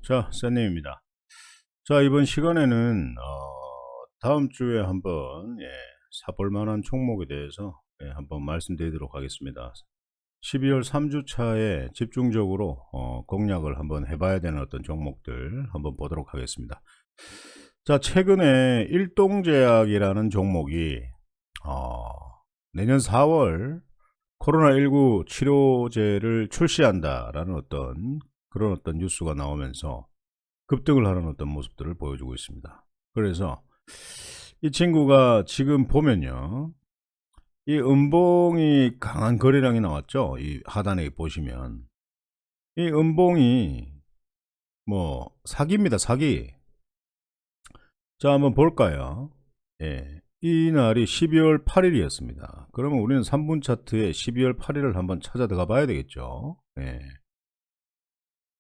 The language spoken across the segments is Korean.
자, 쌤님입니다. 자, 이번 시간에는 다음 주에 한번 사볼 만한 종목에 대해서 한번 말씀드리도록 하겠습니다. 12월 3주차에 집중적으로 공략을 한번 해봐야 되는 어떤 종목들 한번 보도록 하겠습니다. 자, 최근에 일동제약이라는 종목이 내년 4월 코로나19 치료제를 출시한다라는 그런 어떤 뉴스가 나오면서 급등을 하는 어떤 모습들을 보여주고 있습니다. 그래서 이 친구가 지금 보면요, 이 음봉이 강한 거래량이 나왔죠. 이 하단에 보시면 이 음봉이 뭐 사기입니다. 사기. 자, 한번 볼까요? 이 날이 12월 8일이었습니다. 그러면 우리는 3분 차트에 12월 8일을 한번 찾아 들어가 봐야 되겠죠.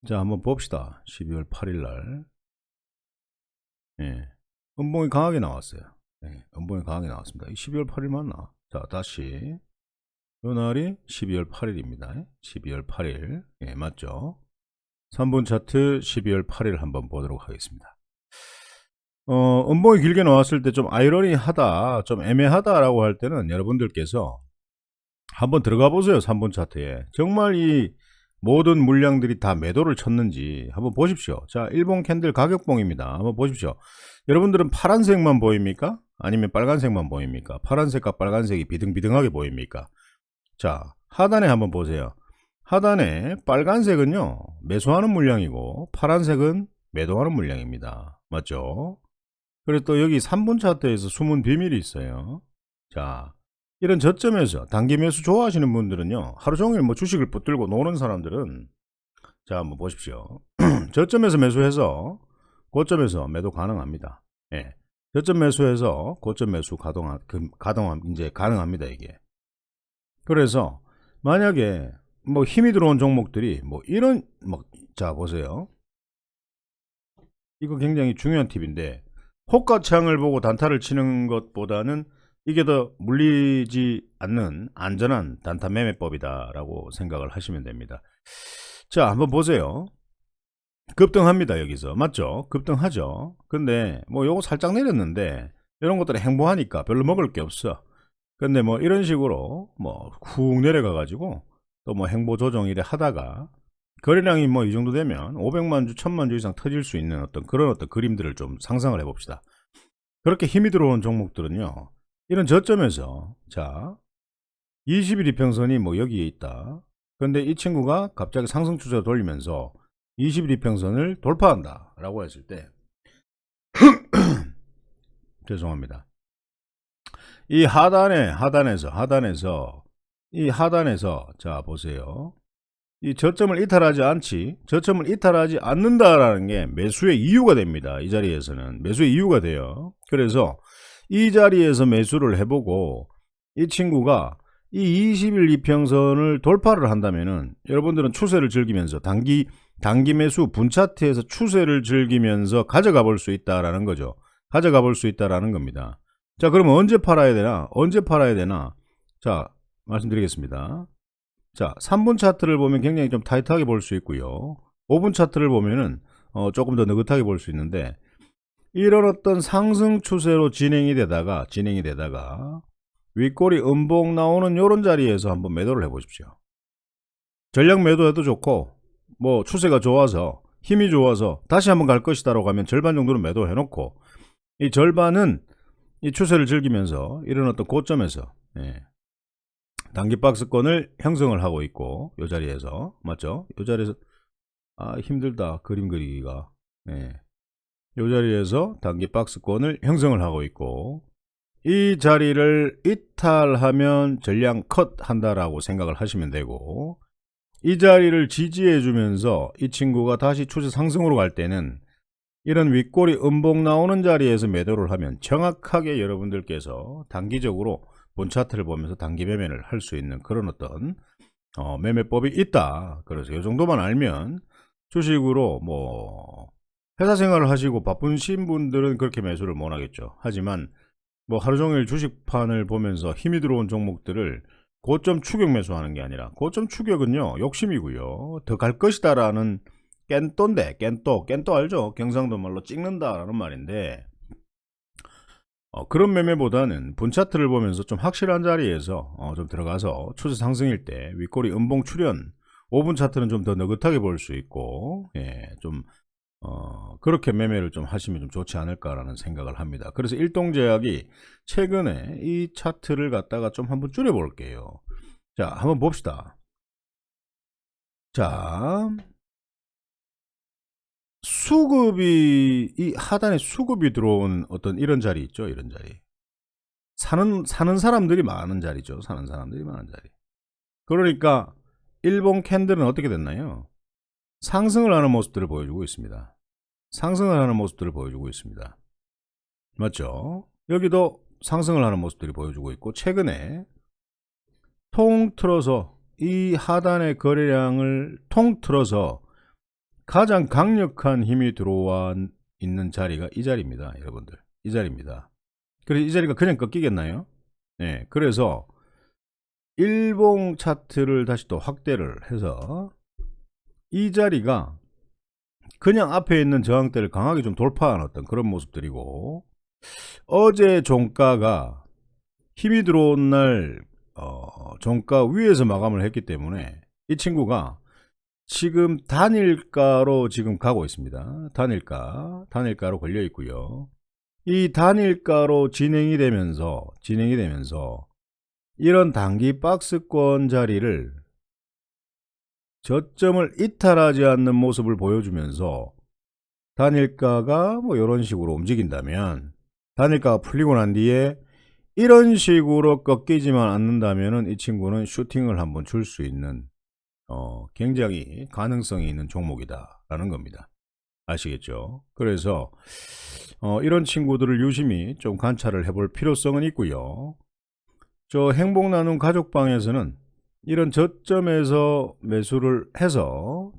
자, 한번 봅시다. 12월 8일 날. 음봉이 강하게 나왔어요. 음봉이 강하게 나왔습니다. 12월 8일 맞나? 자, 다시. 요 날이 12월 8일입니다. 12월 8일. 맞죠? 3분 차트 12월 8일 한번 보도록 하겠습니다. 음봉이 길게 나왔을 때 좀 아이러니하다, 좀 애매하다라고 할 때는 여러분들께서 한번 들어가 보세요. 3분 차트에. 정말 이 모든 물량들이 다 매도를 쳤는지 한번 보십시오. 자, 일본 캔들 가격봉입니다. 한번 보십시오. 여러분들은 파란색만 보입니까? 아니면 빨간색만 보입니까? 파란색과 빨간색이 비등비등하게 보입니까? 자, 하단에 한번 보세요. 하단에 빨간색은요, 매수하는 물량이고 파란색은 매도하는 물량입니다. 맞죠? 그리고 또 여기 3분 차트에서 숨은 비밀이 있어요. 자, 이런 저점에서 단기 매수 좋아하시는 분들은요, 하루 종일 뭐 주식을 붙들고 노는 사람들은, 자, 한번 보십시오. 저점에서 매수해서 고점에서 매도 가능합니다. 저점 매수해서 고점 매수 이제 가능합니다, 이게. 그래서 만약에 뭐 힘이 들어온 종목들이 뭐 이런 자, 보세요. 이거 굉장히 중요한 팁인데, 호가창을 보고 단타를 치는 것보다는 이게 더 물리지 않는 안전한 단타 매매법이다라고 생각을 하시면 됩니다. 자, 한번 보세요. 급등합니다. 여기서 맞죠? 급등하죠. 근데 뭐 요거 살짝 내렸는데 이런 것들은 행보하니까 별로 먹을 게 없어. 근데 뭐 이런 식으로 뭐 훅 내려가 가지고 또 뭐 행보 조정 이래 하다가 거래량이 뭐 이 정도 되면 500만 주, 1000만 주 이상 터질 수 있는 그런 그림들을 좀 상상을 해봅시다. 그렇게 힘이 들어온 종목들은요, 이런 저점에서, 자, 20일 이평선이 뭐 여기에 있다. 근데 이 친구가 갑자기 상승 추세를 돌리면서 20일 이평선을 돌파한다 라고 했을 때, 죄송합니다. 이 하단에서 자, 보세요. 이 저점을 이탈하지 않는다라는 게 매수의 이유가 됩니다. 이 자리에서는 매수의 이유가 돼요. 그래서 이 자리에서 매수를 해보고 이 친구가 이 20일 이평선을 돌파를 한다면은 여러분들은 추세를 즐기면서 단기 매수 분차트에서 추세를 즐기면서 가져가 볼 수 있다라는 거죠. 가져가 볼 수 있다라는 겁니다. 자, 그러면 언제 팔아야 되나? 자, 말씀드리겠습니다. 자, 3분 차트를 보면 굉장히 좀 타이트하게 볼 수 있고요. 5분 차트를 보면은 조금 더 느긋하게 볼 수 있는데, 이런 어떤 상승 추세로 진행이 되다가 윗꼬리 음봉 나오는 요런 자리에서 한번 매도를 해 보십시오. 전략 매도해도 좋고, 뭐 추세가 좋아서 힘이 좋아서 다시 한번 갈 것이다라고 하면 절반 정도는 매도해 놓고, 이 절반은 이 추세를 즐기면서 이런 어떤 고점에서 단기 박스권을 형성을 하고 있고, 요 자리에서 맞죠? 요 자리에서 힘들다 그림 그리기가. 요 자리에서 단기 박스권을 형성을 하고 있고, 이 자리를 이탈하면 전량 컷 한다라고 생각을 하시면 되고, 이 자리를 지지해 주면서 이 친구가 다시 추세 상승으로 갈 때는 이런 윗꼬리 음봉 나오는 자리에서 매도를 하면 정확하게 여러분들께서 단기적으로 본 차트를 보면서 단기 매매를 할 수 있는 그런 어떤 매매법이 있다. 그래서 이 정도만 알면 주식으로 뭐 회사 생활을 하시고 바쁘신 분들은 그렇게 매수를 못 하겠죠. 하지만 뭐 하루 종일 주식판을 보면서 힘이 들어온 종목들을 고점 추격 매수하는 게 아니라, 고점 추격은요 욕심이고요, 더 갈 것이다 라는 깬또인데, 깬또 알죠? 경상도 말로 찍는다라는 말인데, 그런 매매보다는 분차트를 보면서 좀 확실한 자리에서 좀 들어가서 추세 상승일 때 윗꼬리 음봉 출현 5분 차트는 좀 더 느긋하게 볼 수 있고, 예, 좀 그렇게 매매를 좀 하시면 좀 좋지 않을까라는 생각을 합니다. 그래서 일동제약이 최근에 이 차트를 갖다가 좀 한번 줄여 볼게요. 자, 한번 봅시다. 자, 수급이, 이 하단에 수급이 들어온 어떤 이런 자리 있죠, 이런 자리. 사는 사람들이 많은 자리죠. 사는 사람들이 많은 자리. 그러니까 일본 캔들은 어떻게 됐나요? 상승을 하는 모습들을 보여주고 있습니다. 상승을 하는 모습들을 보여주고 있습니다. 맞죠? 여기도 상승을 하는 모습들이 보여주고 있고, 최근에 통틀어서 이 하단의 거래량을 통틀어서 가장 강력한 힘이 들어와 있는 자리가 이 자리입니다. 여러분들, 이 자리입니다. 그래서 이 자리가 그냥 꺾이겠나요? 네, 그래서 일봉 차트를 다시 또 확대를 해서 이 자리가 그냥 앞에 있는 저항대를 강하게 좀 돌파한 어떤 그런 모습들이고, 어제 종가가 힘이 들어온 날 종가 위에서 마감을 했기 때문에 이 친구가 지금 단일가로 지금 가고 있습니다. 단일가로 걸려 있고요. 이 단일가로 진행이 되면서 이런 단기 박스권 자리를 저점을 이탈하지 않는 모습을 보여주면서 단일가가 뭐 이런 식으로 움직인다면, 단일가가 풀리고 난 뒤에 이런 식으로 꺾이지만 않는다면 이 친구는 슈팅을 한번 줄 수 있는 굉장히 가능성이 있는 종목이다라는 겁니다. 아시겠죠? 그래서 이런 친구들을 유심히 좀 관찰을 해볼 필요성은 있고요. 저 행복나눔 가족방에서는 이런 저점에서 매수를 해서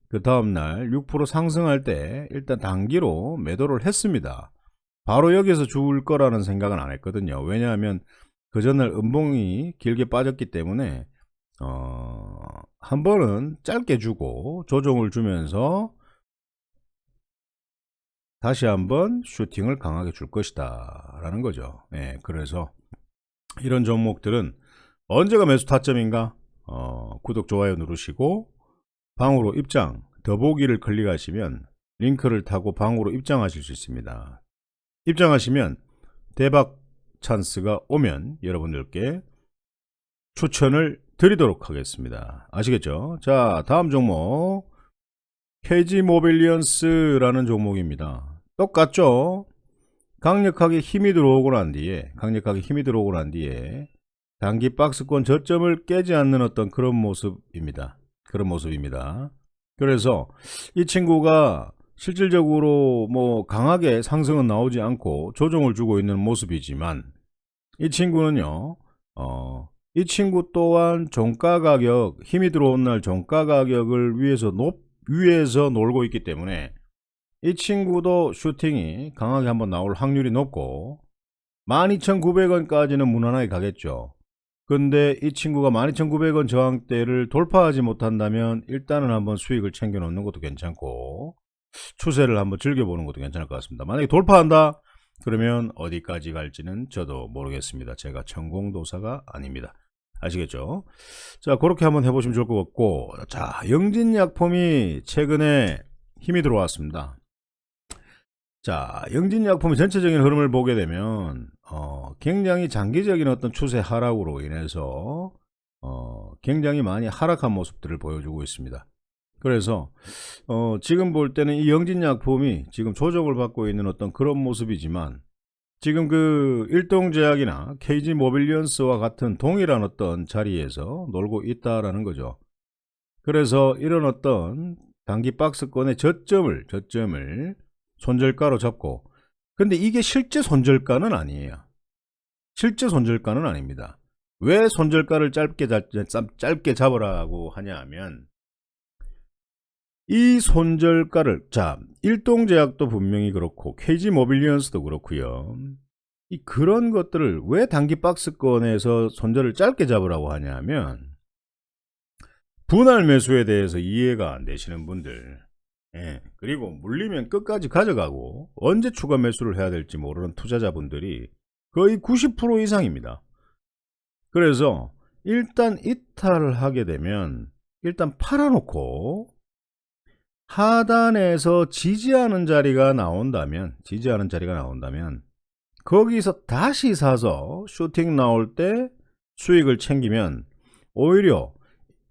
그 다음날 6% 상승할 때 일단 단기로 매도를 했습니다. 바로 여기서 줄 거라는 생각은 안 했거든요. 왜냐하면 그 전날 음봉이 길게 빠졌기 때문에 한 번은 짧게 주고 조정을 주면서 다시 한번 슈팅을 강하게 줄 것이다 라는 거죠. 네, 그래서 이런 종목들은 언제가 매수 타점인가? 구독 좋아요 누르시고 방으로 입장, 더보기를 클릭하시면 링크를 타고 방으로 입장하실 수 있습니다. 입장하시면 대박 찬스가 오면 여러분들께 추천을 드리도록 하겠습니다. 아시겠죠? 자, 다음 종목 KG모빌리언스라는 종목입니다. 똑같죠? 강력하게 힘이 들어오고 난 뒤에 단기 박스권 저점을 깨지 않는 어떤 그런 모습입니다. 그래서 이 친구가 실질적으로 뭐 강하게 상승은 나오지 않고 조정을 주고 있는 모습이지만, 이 친구는요, 이 친구 또한 종가 가격, 힘이 들어온 날 종가 가격을 위에서 놀고 있기 때문에 이 친구도 슈팅이 강하게 한번 나올 확률이 높고 12,900원까지는 무난하게 가겠죠. 근데 이 친구가 12,900원 저항대를 돌파하지 못한다면 일단은 한번 수익을 챙겨 놓는 것도 괜찮고 추세를 한번 즐겨보는 것도 괜찮을 것 같습니다. 만약에 돌파한다 그러면 어디까지 갈지는 저도 모르겠습니다. 제가 천공도사가 아닙니다. 아시겠죠? 자, 그렇게 한번 해보시면 좋을 것 같고, 자, 영진약품이 최근에 힘이 들어왔습니다. 자, 영진약품의 전체적인 흐름을 보게 되면 굉장히 장기적인 어떤 추세 하락으로 인해서 굉장히 많이 하락한 모습들을 보여주고 있습니다. 그래서 지금 볼 때는 이 영진약품이 지금 조정을 받고 있는 어떤 그런 모습이지만, 지금 그 일동제약이나 KG모빌리언스와 같은 동일한 어떤 자리에서 놀고 있다라는 거죠. 그래서 이런 어떤 단기 박스권의 저점을 손절가로 잡고, 근데 이게 실제 손절가는 아니에요. 실제 손절가는 아닙니다. 왜 손절가를 짧게 잡으라고 하냐 하면, 이 손절가를, 자, 일동제약도 분명히 그렇고 KG모빌리언스도 그렇고요. 그런 것들을 왜 단기 박스권에서 손절을 짧게 잡으라고 하냐 하면, 분할 매수에 대해서 이해가 안 되시는 분들, 예, 그리고 물리면 끝까지 가져가고 언제 추가 매수를 해야 될지 모르는 투자자분들이 거의 90% 이상입니다. 그래서 일단 이탈을 하게 되면 일단 팔아놓고 하단에서 지지하는 자리가 나온다면 거기서 다시 사서 슈팅 나올 때 수익을 챙기면 오히려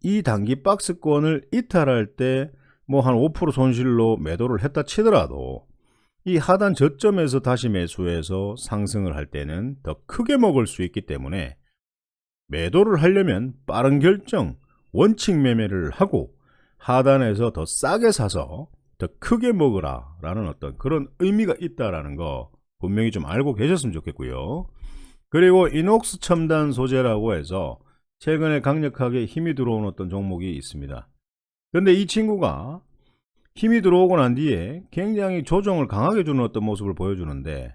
이 단기 박스권을 이탈할 때 뭐 한 5% 손실로 매도를 했다 치더라도 이 하단 저점에서 다시 매수해서 상승을 할 때는 더 크게 먹을 수 있기 때문에 매도를 하려면 빠른 결정, 원칙 매매를 하고 하단에서 더 싸게 사서 더 크게 먹으라 라는 어떤 그런 의미가 있다라는 거 분명히 좀 알고 계셨으면 좋겠고요. 그리고 이녹스 첨단 소재라고 해서 최근에 강력하게 힘이 들어온 어떤 종목이 있습니다. 근데 이 친구가 힘이 들어오고 난 뒤에 굉장히 조정을 강하게 주는 어떤 모습을 보여주는데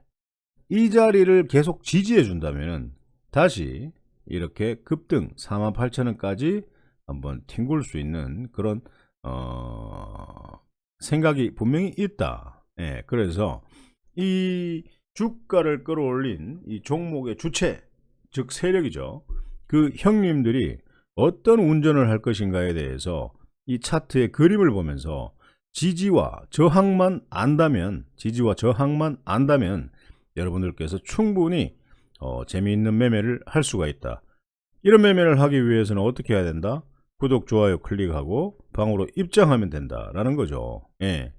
이 자리를 계속 지지해 준다면 다시 이렇게 급등 48,000원까지 한번 튕길 수 있는 그런 생각이 분명히 있다. 예, 그래서 이 주가를 끌어올린 이 종목의 주체, 즉 세력이죠. 그 형님들이 어떤 운전을 할 것인가에 대해서 이 차트의 그림을 보면서 지지와 저항만 안다면 여러분들께서 충분히 재미있는 매매를 할 수가 있다. 이런 매매를 하기 위해서는 어떻게 해야 된다? 구독, 좋아요 클릭하고 방으로 입장하면 된다라는 거죠. 예.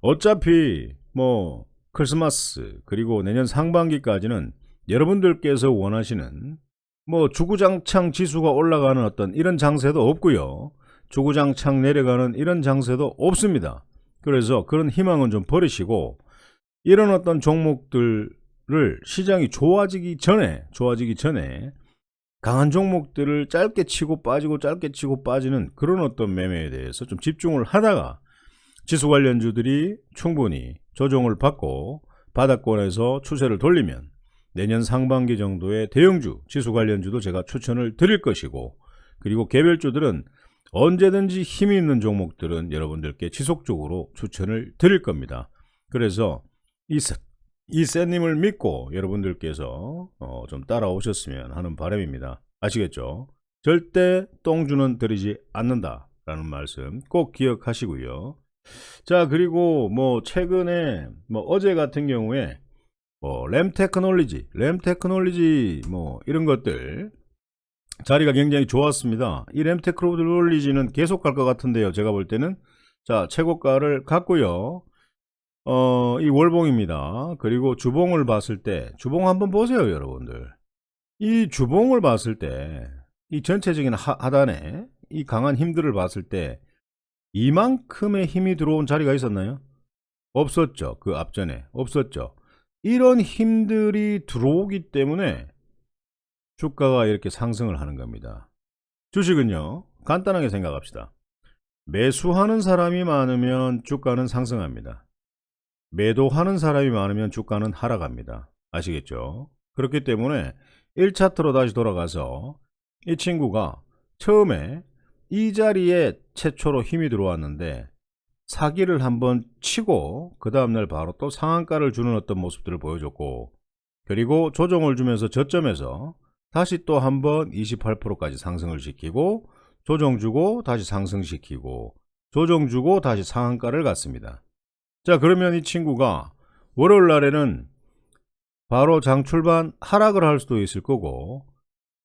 어차피 뭐 크리스마스 그리고 내년 상반기까지는 여러분들께서 원하시는 뭐 주구장창 지수가 올라가는 어떤 이런 장세도 없고요. 주구장창 내려가는 이런 장세도 없습니다. 그래서 그런 희망은 좀 버리시고 이런 어떤 종목들을 시장이 좋아지기 전에 강한 종목들을 짧게 치고 빠지는 그런 어떤 매매에 대해서 좀 집중을 하다가 지수 관련주들이 충분히 조정을 받고 바닥권에서 추세를 돌리면 내년 상반기 정도의 대형주, 지수 관련주도 제가 추천을 드릴 것이고 그리고 개별주들은 언제든지 힘이 있는 종목들은 여러분들께 지속적으로 추천을 드릴 겁니다. 그래서 이 쌤님을 믿고 여러분들께서 좀 따라오셨으면 하는 바람입니다. 아시겠죠? 절대 똥주는 들이지 않는다라는 말씀 꼭 기억하시고요. 자, 그리고 뭐 최근에 뭐 어제 같은 경우에 램 테크놀리지 뭐 이런 것들 자리가 굉장히 좋았습니다. 이 램 테크놀리지는 계속 갈 것 같은데요. 제가 볼 때는 자, 최고가를 갔고요. 이 월봉입니다. 그리고 주봉을 봤을 때 주봉 한번 보세요, 여러분들. 이 주봉을 봤을 때 이 전체적인 하단에 이 강한 힘들을 봤을 때 이만큼의 힘이 들어온 자리가 있었나요? 없었죠. 그 앞전에 없었죠. 이런 힘들이 들어오기 때문에 주가가 이렇게 상승을 하는 겁니다. 주식은요, 간단하게 생각합시다. 매수하는 사람이 많으면 주가는 상승합니다. 매도하는 사람이 많으면 주가는 하락합니다. 아시겠죠? 그렇기 때문에 1차트로 다시 돌아가서 이 친구가 처음에 이 자리에 최초로 힘이 들어왔는데 사기를 한번 치고 그 다음날 바로 또 상한가를 주는 어떤 모습들을 보여줬고 그리고 조정을 주면서 저점에서 다시 또 한번 28%까지 상승을 시키고 조정 주고 다시 상승시키고 조정 주고 다시 상한가를 갔습니다. 자, 그러면 이 친구가 월요일 날에는 바로 장 출발 하락을 할 수도 있을 거고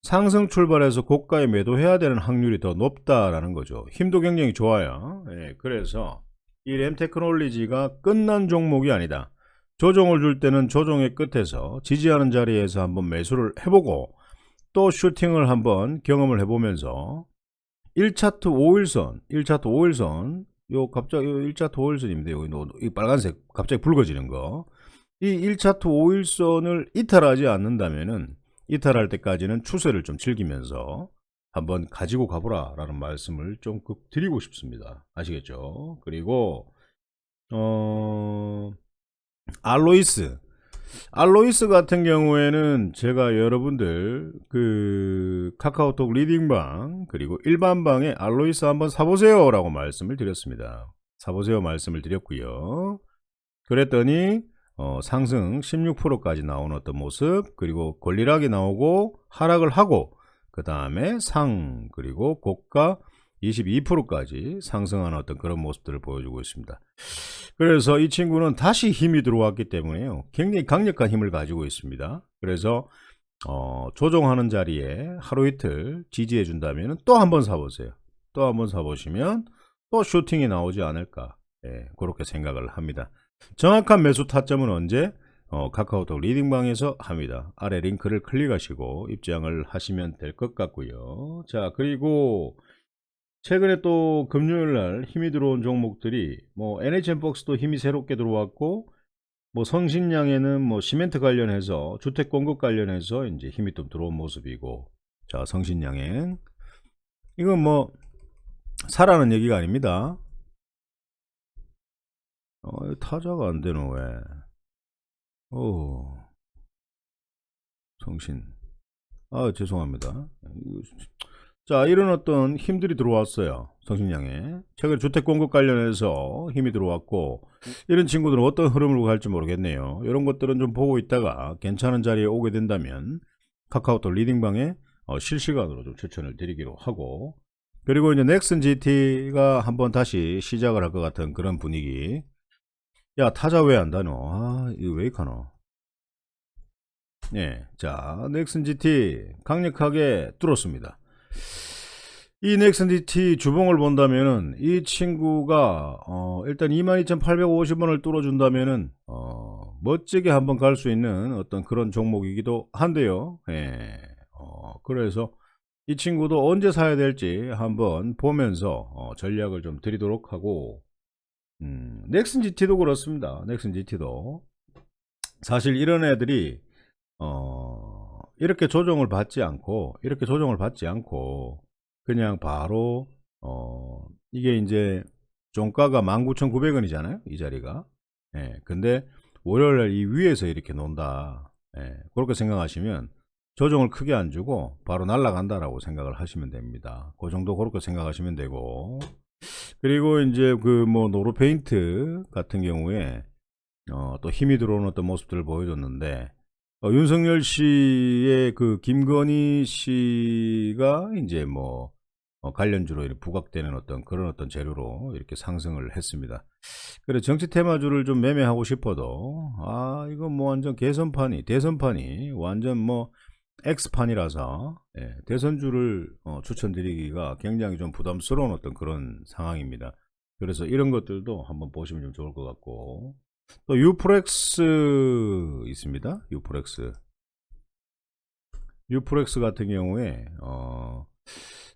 상승 출발해서 고가에 매도해야 되는 확률이 더 높다라는 거죠. 힘도 굉장히 좋아요. 예, 그래서 이 램테크놀리지가 끝난 종목이 아니다. 조정을 줄 때는 조정의 끝에서 지지하는 자리에서 한번 매수를 해보고 또 슈팅을 한번 경험을 해보면서 1차트 5일선 요 갑자기 1차트 5일선입니다. 이 빨간색 갑자기 붉어지는 거. 이 1차트 5일선을 이탈하지 않는다면은 이탈할 때까지는 추세를 좀 즐기면서 한번 가지고 가보라 라는 말씀을 좀 드리고 싶습니다. 아시겠죠? 그리고 알로이스 알로이스 같은 경우에는 제가 여러분들 그 카카오톡 리딩방 그리고 일반방에 알로이스 한번 사보세요 라고 말씀을 드렸습니다. 사보세요 말씀을 드렸고요. 그랬더니 상승 16%까지 나오는 어떤 모습, 그리고 권리락이 나오고 하락을 하고 그 다음에 상 그리고 고가 22%까지 상승하는 어떤 그런 모습들을 보여주고 있습니다. 그래서 이 친구는 다시 힘이 들어왔기 때문에요, 굉장히 강력한 힘을 가지고 있습니다. 그래서 조정하는 자리에 하루 이틀 지지해 준다면 또 한번 사보세요. 또 한번 사보시면 또 슈팅이 나오지 않을까, 그렇게 생각을 합니다. 정확한 매수 타점은 언제? 카카오톡 리딩방에서 합니다. 아래 링크를 클릭하시고 입장을 하시면 될 것 같고요. 자, 그리고 최근에 또 금요일날 힘이 들어온 종목들이 뭐 NHN박스도 힘이 새롭게 들어왔고, 뭐 성신양에는 뭐 시멘트 관련해서 주택 공급 관련해서 이제 힘이 좀 들어온 모습이고, 자, 성신양행 이건 뭐 사라는 얘기가 아닙니다. 타자가 안 되노 왜? 성신. 죄송합니다. 자, 이런 어떤 힘들이 들어왔어요. 성신양에. 최근 주택 공급 관련해서 힘이 들어왔고, 이런 친구들은 어떤 흐름으로 갈지 모르겠네요. 이런 것들은 좀 보고 있다가 괜찮은 자리에 오게 된다면 카카오톡 리딩방에 실시간으로 좀 추천을 드리기로 하고, 그리고 이제 넥슨 GT가 한번 다시 시작을 할 것 같은 그런 분위기. 야, 타자 왜 안 다노? 이거 왜 이카노? 네, 자, 넥슨 GT 강력하게 뚫었습니다. 이 넥슨 GT 주봉을 본다면은 이 친구가 일단 22,850원을 뚫어준다면은 멋지게 한번 갈 수 있는 어떤 그런 종목이기도 한데요. 그래서 이 친구도 언제 사야 될지 한번 보면서 전략을 좀 드리도록 하고, 넥슨 GT도 그렇습니다. 넥슨 GT도 사실 이런 애들이 이렇게 조정을 받지 않고 그냥 바로 이게 이제 종가가 19,900원이잖아요 이 자리가. 근데 월요일날 이 위에서 이렇게 논다, 그렇게 생각하시면 조정을 크게 안 주고 바로 날아간다라고 생각을 하시면 됩니다. 그 정도 그렇게 생각하시면 되고, 그리고 이제 그 뭐 노루페인트 같은 경우에 또 힘이 들어오는 어떤 모습들을 보여줬는데, 윤석열 씨의 그 김건희 씨가 이제 뭐 관련주로 이렇게 부각되는 어떤 그런 어떤 재료로 이렇게 상승을 했습니다. 그래, 정치 테마주를 좀 매매하고 싶어도 이거 뭐 완전 대선판이 완전 뭐 X판이라서, 대선주를 추천드리기가 굉장히 좀 부담스러운 어떤 그런 상황입니다. 그래서 이런 것들도 한번 보시면 좀 좋을 것 같고, 또 유프렉스 있습니다. 유프렉스 같은 경우에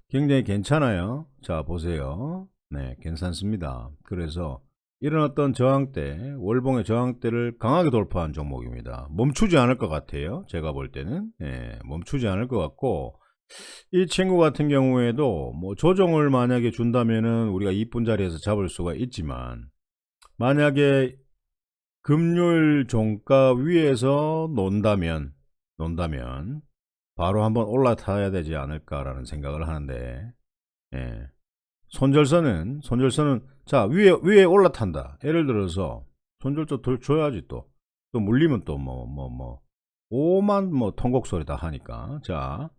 굉장히 괜찮아요. 자, 보세요. 네, 괜찮습니다. 그래서 이런 어떤 저항대, 월봉의 저항대를 강하게 돌파한 종목입니다. 멈추지 않을 것 같아요. 제가 볼 때는 멈추지 않을 것 같고, 이 친구 같은 경우에도 뭐 조정을 만약에 준다면은 우리가 이쁜 자리에서 잡을 수가 있지만, 만약에 금요일 종가 위에서 논다면 바로 한번 올라타야 되지 않을까라는 생각을 하는데, 손절선은 자, 위에 올라탄다. 예를 들어서 손절조 덜 줘야지. 또 물리면 또 오만 통곡 소리 다 하니까. 자,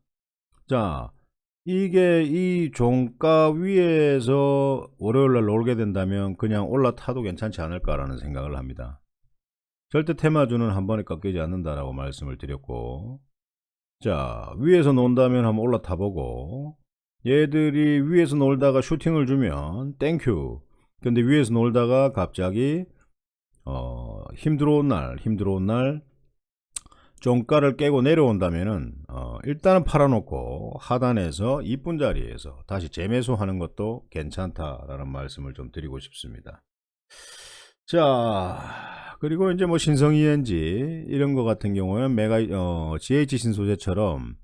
이게 이 종가 위에서 월요일날 놀게 된다면 그냥 올라타도 괜찮지 않을까라는 생각을 합니다. 절대 테마주는 한 번에 꺾이지 않는다라고 말씀을 드렸고, 자, 위에서 논다면 한번 올라타보고, 얘들이 위에서 놀다가 슈팅을 주면 땡큐. 근데 위에서 놀다가 갑자기 힘들어온 날 종가를 깨고 내려온다면은 일단은 팔아놓고 하단에서 이쁜 자리에서 다시 재매수하는 것도 괜찮다라는 말씀을 좀 드리고 싶습니다. 자, 그리고 이제 뭐 신성 ENG 이런 거 같은 경우는 GH 신소재처럼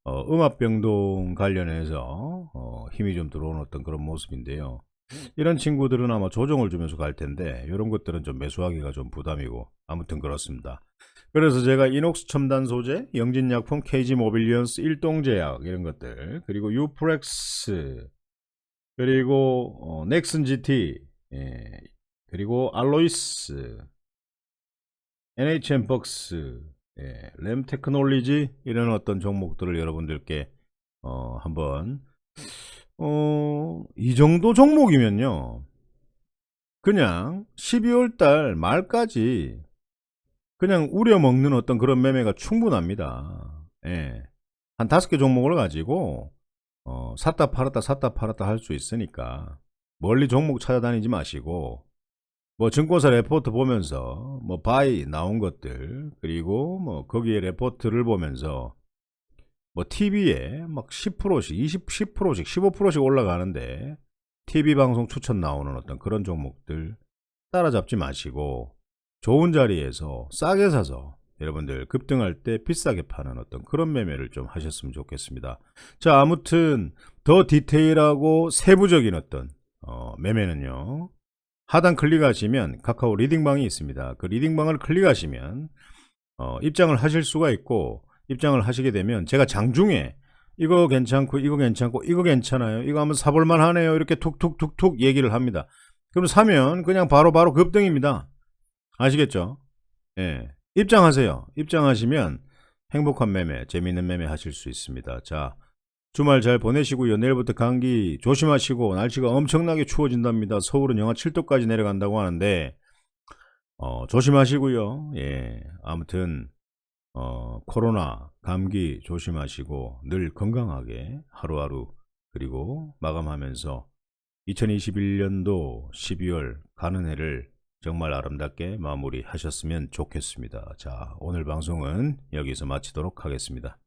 음압 병동 관련해서 힘이 좀 들어오는 어떤 그런 모습인데요. 이런 친구들은 아마 조정을 주면서 갈 텐데, 이런 것들은 좀 매수하기가 좀 부담이고, 아무튼 그렇습니다. 그래서 제가 이녹스 첨단 소재, 영진약품, KG 모빌리언스, 일동제약 이런 것들, 그리고 유프렉스, 그리고 넥슨 GT, 예, 그리고 알로이스, NHN벅스, 예, 램 테크놀리지 이런 어떤 종목들을 여러분들께 한번 이 정도 종목이면요, 그냥 12월 달 말까지 그냥 우려먹는 어떤 그런 매매가 충분합니다. 예. 한 5개 종목을 가지고 샀다 팔았다 할 수 있으니까 멀리 종목 찾아다니지 마시고, 뭐 증권사 레포트 보면서 뭐 바이 나온 것들, 그리고 뭐 거기에 레포트를 보면서 뭐 TV에 막 10%씩 10%씩 15%씩 올라가는데 TV 방송 추천 나오는 어떤 그런 종목들 따라잡지 마시고, 좋은 자리에서 싸게 사서 여러분들 급등할 때 비싸게 파는 어떤 그런 매매를 좀 하셨으면 좋겠습니다. 자, 아무튼 더 디테일하고 세부적인 어떤 매매는요, 하단 클릭하시면 카카오 리딩방이 있습니다. 그 리딩방을 클릭하시면 입장을 하실 수가 있고, 입장을 하시게 되면 제가 장중에 이거 괜찮고 이거 괜찮고 이거 괜찮아요, 이거 한번 사볼만 하네요, 이렇게 툭툭툭툭 얘기를 합니다. 그럼 사면 그냥 바로바로 급등입니다. 아시겠죠? 예. 입장하세요. 입장하시면 행복한 매매, 재미있는 매매 하실 수 있습니다. 자, 주말 잘 보내시고요. 내일부터 감기 조심하시고, 날씨가 엄청나게 추워진답니다. 서울은 영하 7도까지 내려간다고 하는데 조심하시고요. 예. 아무튼 코로나, 감기 조심하시고 늘 건강하게 하루하루, 그리고 마감하면서 2021년도 12월 가는 해를 정말 아름답게 마무리하셨으면 좋겠습니다. 자, 오늘 방송은 여기서 마치도록 하겠습니다.